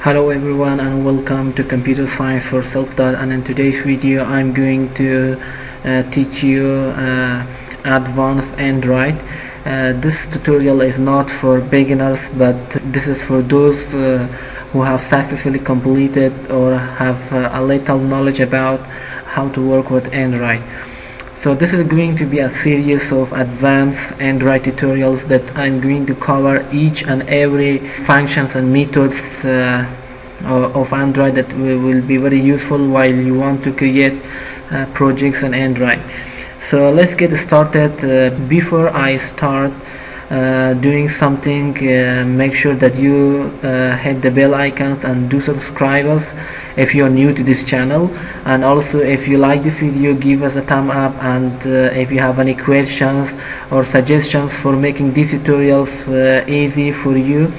Hello everyone and welcome to Computer Science for Self-Taught, and in today's video I'm going to teach you advanced Android. This tutorial is not for beginners, but this is for those who have successfully completed or have a little knowledge about how to work with Android. So this is going to be a series of advanced Android tutorials that I'm going to cover each and every functions and methods of Android that will be very useful while you want to create projects on Android. So let's get started. Before I start doing something, make sure that you hit the bell icons and do subscribe us if you are new to this channel, and also if you like this video, give us a thumb up, and if you have any questions or suggestions for making these tutorials easy for you,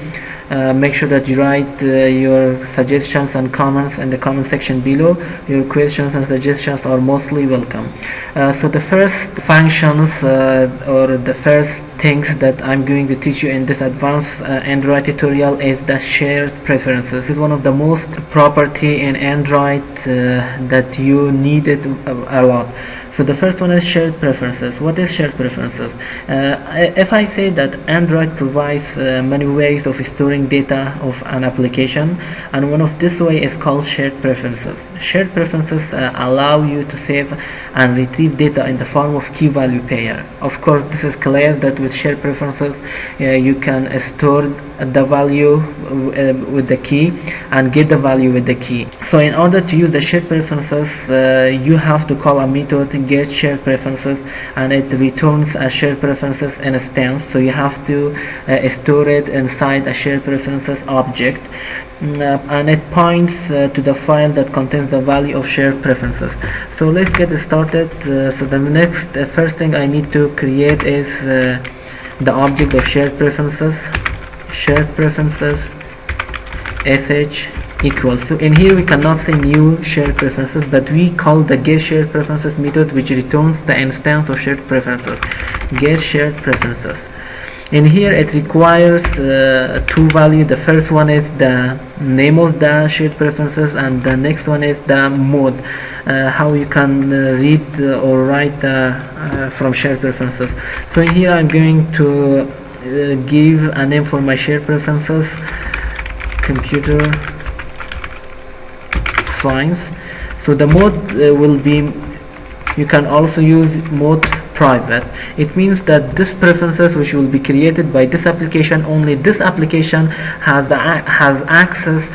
make sure that you write your suggestions and comments in the comment section below. Your questions and suggestions are mostly welcome. So the first functions or the first things that I'm going to teach you in this advanced Android tutorial is the shared preferences. This is one of the most property in Android that you need it a lot. So the first one is shared preferences. What is shared preferences? If I say that Android provides many ways of storing data of an application, and one of this way is called shared preferences. Shared preferences allow you to save and retrieve data in the form of key value pair. Of course, this is clear that with shared preferences you can store the value with the key and get the value with the key. So in order to use the shared preferences, you have to call a method get shared preferences, and it returns a shared preferences instance. So you have to store it inside a shared preferences object, and it points to the file that contains the value of shared preferences. So let's get started. So the first thing I need to create is the object of shared preferences. Shared preferences sh equals. So in here we cannot say new shared preferences, but we call the get shared preferences method, which returns the instance of shared preferences. Get shared preferences. In here it requires two values. The first one is the name of the shared preferences, and the next one is the mode, how you can read or write from shared preferences. So in here I'm going to give a name for my shared preferences, computer science. So the mode will be, you can also use mode private. It means that this preferences which will be created by this application, only this application has access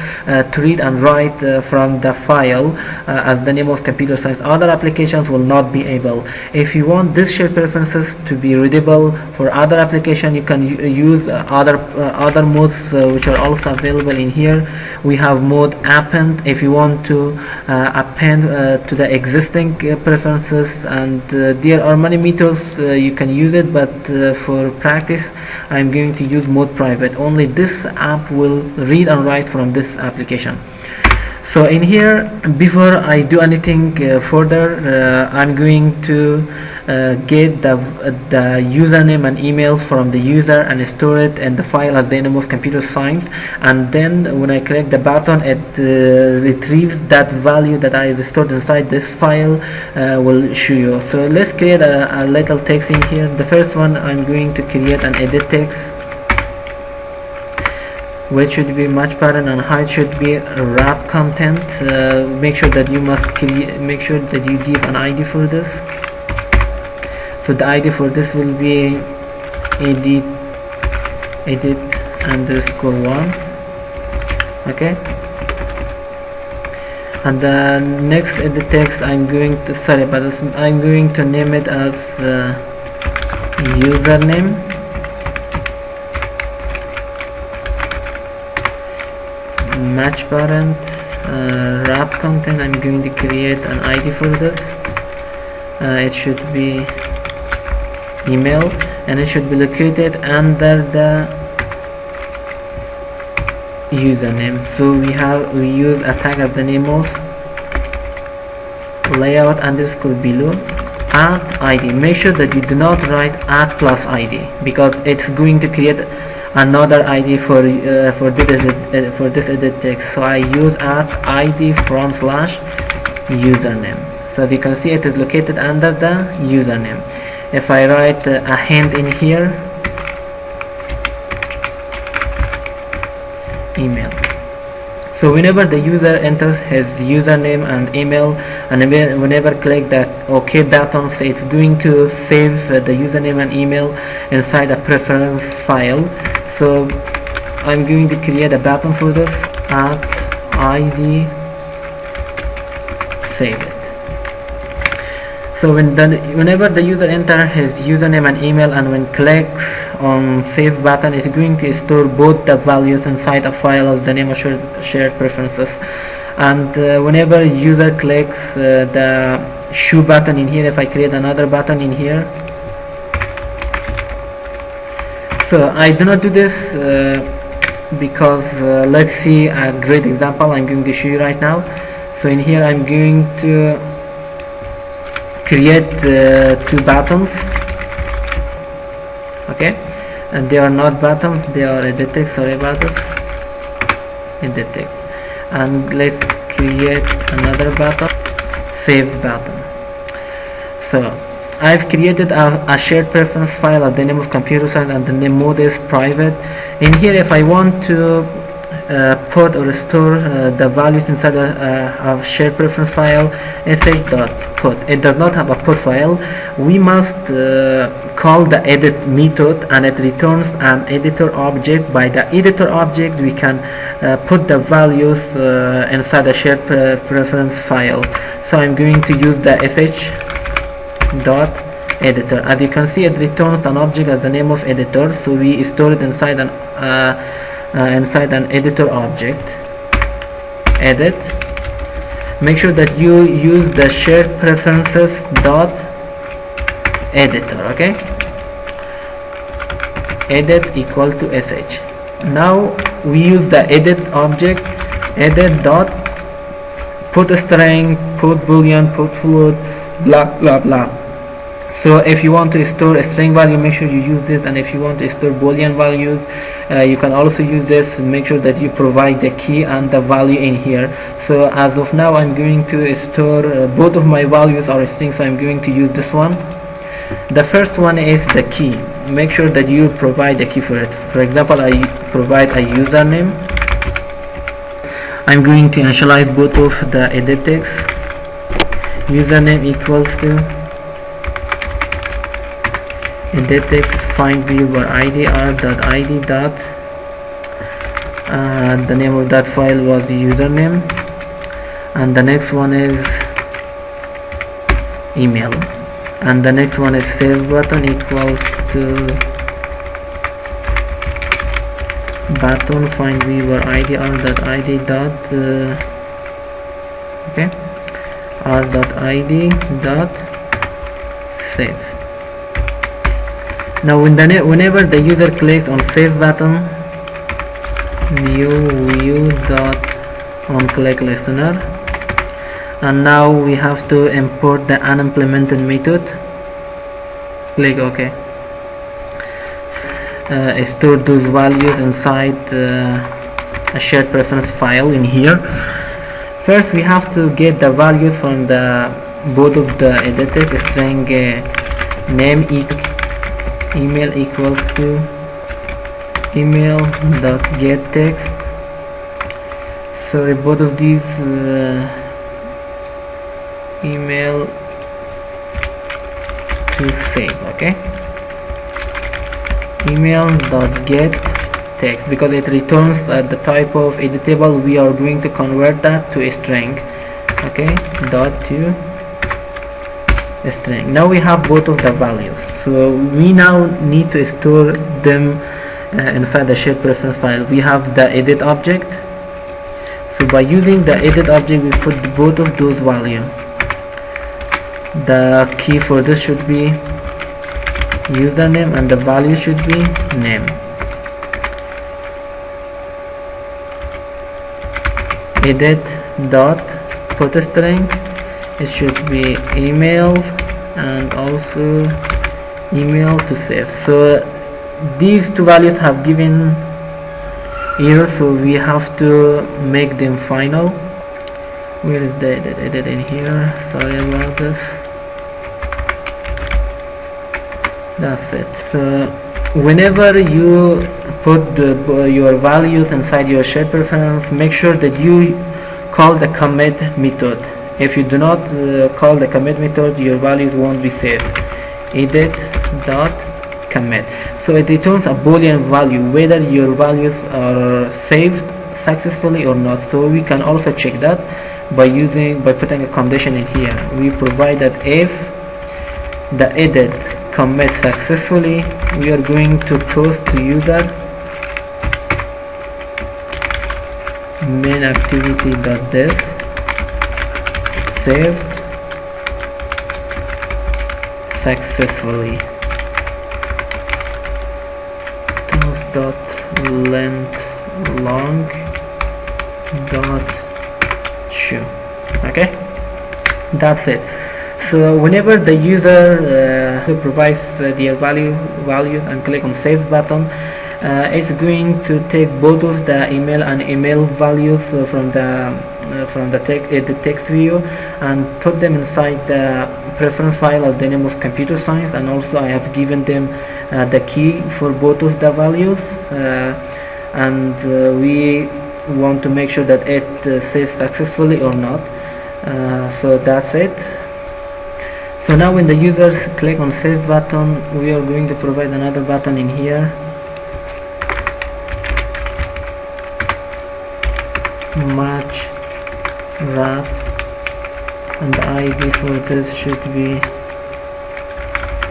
to read and write from the file as the name of computer science. Other applications will not be able. If you want this shared preferences to be readable for other application, you can use other modes which are also available in here. We have mode append if you want to append to the existing preferences, and there are many methods you can use it, but for practice I'm going to use mode private. Only this app will read and write from this application. So in here, before I do anything further, I'm going to get the username and email from the user and store it in the file as the name of computer science, and then when I click the button, it retrieves that value that I have stored inside this file, will show you. So let's create a little text in here. The first one, I'm going to create an edit text, which should be much better, and height should be wrap content. Make sure that you make sure that you give an ID for this. So the ID for this will be edit _1. Okay, and the next edit text I'm going to name it as username. Match parent, wrap content. I'm going to create an ID for this. It should be email, and it should be located under the username. So we use a tag as the name of layout _ below @id. Make sure that you do not write @+id, because it's going to create another ID for this edit text. So I use @id /username. So as you can see, it is located under the username. If I write a hint in here, email. So whenever the user enters his username and email, and whenever click that OK button, so it's going to save the username and email inside a preference file. So I'm going to create a button for this, @id save it. So whenever the user enters his username and email, and when clicks on save button, it's going to store both the values inside a file of the name of shared preferences. And whenever user clicks the shoe button in here, if I create another button in here, so I do not do this because let's see a great example I'm going to show you right now. So in here I'm going to create two buttons, okay, and they are not buttons, they are edit text. Sorry about this, edit text. And let's create another button, save button. So I've created a shared preference file at the name of computer science, and the name mode is private. In here, if I want to put or store the values inside a shared preference file, sh.put. It does not have a put file. We must call the edit method, and it returns an editor object. By the editor object, we can put the values inside a shared preference file. So I'm going to use the sh.editor. As you can see, it returns an object as the name of editor. So we store it inside an editor object, edit. Make sure that you use the shared preferences dot editor, okay, edit equal to sh. Now we use the edit object, edit dot put a string, put boolean, put float, blah blah blah. So if you want to store a string value, make sure you use this, and if you want to store boolean values, you can also use this. Make sure that you provide the key and the value in here. So as of now, I'm going to store both of my values are strings, so I'm going to use this one. The first one is the key. Make sure that you provide the key for it. For example, I provide a username. I'm going to initialize both of the edit text. Username equals to edit text find viewer id r.id dot the name of that file was the username, and the next one is email, and the next one is save button equals to button find viewer id r.id dot okay, r.id dot save. Now whenever the user clicks on save button, new view dot on click listener, and now we have to import the unimplemented method. Click OK. Store those values inside a shared preference file in here. First we have to get the values from the both of the edited string name email equals to email dot get text. Sorry, both of these email to save, okay, email dot get text, because it returns the type of editable. We are going to convert that to a string, okay, dot to a string. Now we have both of the values, so we now need to store them inside the shared preference file. We have the edit object, so by using the edit object we put both of those values. The key for this should be username, and the value should be name. Edit dot put a string, it should be email and also email to save. So these two values have given error, so we have to make them final. Where is the edit in here? Sorry about this. That's it. So whenever you put your values inside your shared preference, make sure that you call the commit method. If you do not call the commit method, your values won't be saved. Edit dot commit. So it returns a boolean value whether your values are saved successfully or not. So we can also check that by putting a condition in here. We provide that if the edit commit successfully, we are going to toast to user main activity dot this saved successfully toast dot length long dot show. Okay, that's it. So whenever the user provides their value and click on save button, it's going to take both of the email and email values from the text view and put them inside the preference file of the name of computer science, and also I have given them the key for both of the values, and we want to make sure that it saves successfully or not. So that's it. So now when the users click on save button, we are going to provide another button in here, match wrap, and the ID for this should be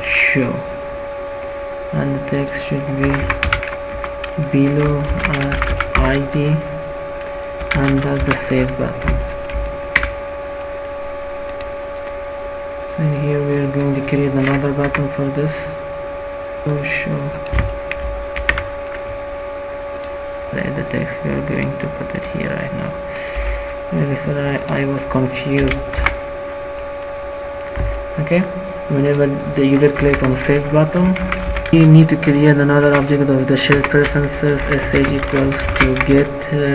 show, and the text should be below ID, and that's the save button. And here we are going to create another button for this. So show the text, we are going to put it here right now. Really sorry, I was confused. Okay, whenever the user clicks on save button, we need to create another object of the shared preferences. sh equals to get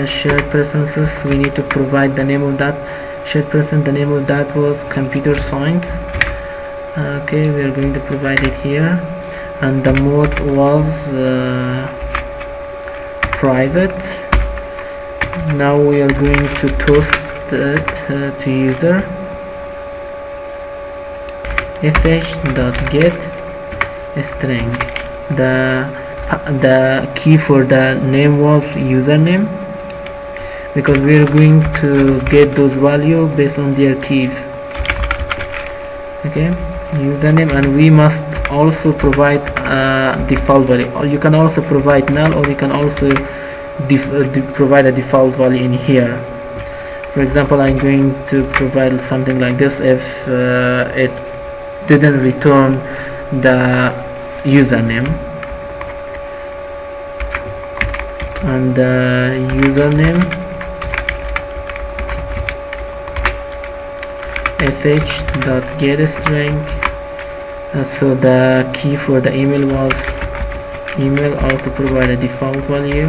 shared preferences. We need to provide the name of that shared preference. The name of that was computer science. Okay, we are going to provide it here, and the mode was private. Now we are going to toast it to user sh.get string. The key for the name was username, because we are going to get those values based on their keys. Okay, username, and we must also provide a default value, or you can also provide null, or you can also provide a default value in here. For example, I'm going to provide something like this. If it didn't return the username, and the username sh.getString. So the key for the email was email, also provide a default value.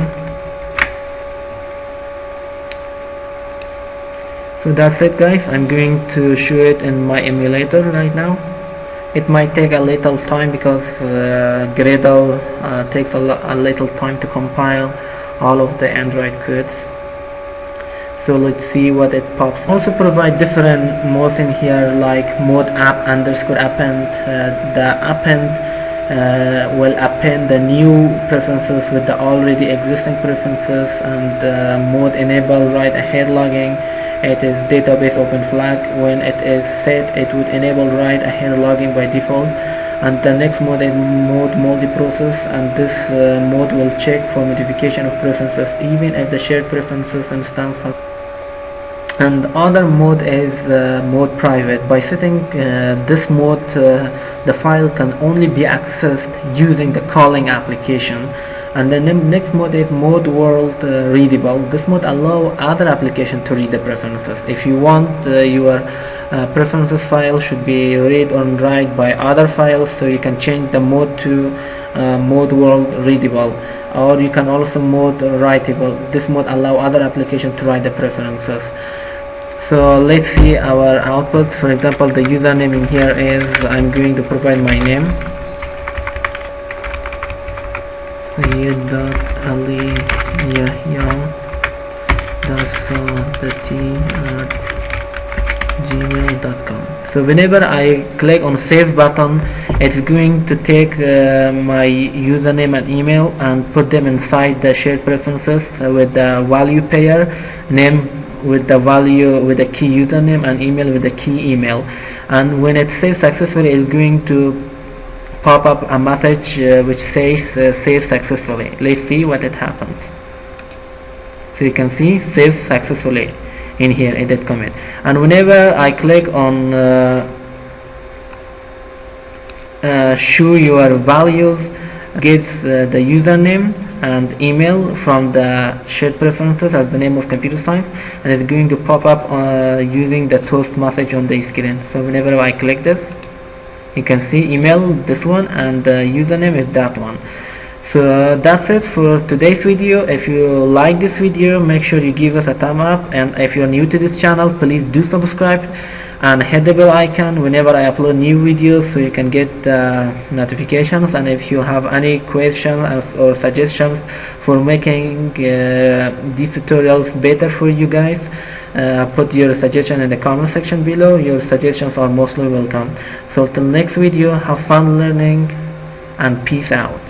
So that's it, guys. I'm going to show it in my emulator right now. It might take a little time because Gradle takes a little time to compile all of the Android codes. So let's see what it pops. Also provide different modes in here, like mode app underscore append. The append will append the new preferences with the already existing preferences, and mode enable write ahead logging. It is database open flag. When it is set, it would enable write ahead logging by default. And the next mode is mode multi-process, and this mode will check for modification of preferences even if the shared preferences instance has. And other mode is mode private. By setting this mode, the file can only be accessed using the calling application. And the next mode is mode world readable. This mode allows other applications to read the preferences. If you want your preferences file should be read or write by other files, so you can change the mode to mode world readable, or you can also mode writable. This mode allow other applications to write the preferences. So let's see our output. For example, the username in here is, I'm going to provide my name, sayyid.ali@gmail.com. So whenever I click on save button, it's going to take my username and email and put them inside the shared preferences with the value pair, name with the value with the key username, and email with the key email. And when it's saved successfully, it's going to pop up a message which says save successfully. Let's see what it happens. So you can see save successfully in here, edit commit. And whenever I click on show your values, gets the username and email from the shared preferences as the name of computer science, and it's going to pop up using the toast message on the screen. So whenever I click this, you can see email this one and the username is that one. So that's it for today's video. If you like this video, make sure you give us a thumb up, and if you're new to this channel, please do subscribe and hit the bell icon whenever I upload new videos so you can get notifications. And if you have any questions or suggestions for making these tutorials better for you guys, put your suggestion in the comment section below. Your suggestions are mostly welcome. So till next video, have fun learning and peace out.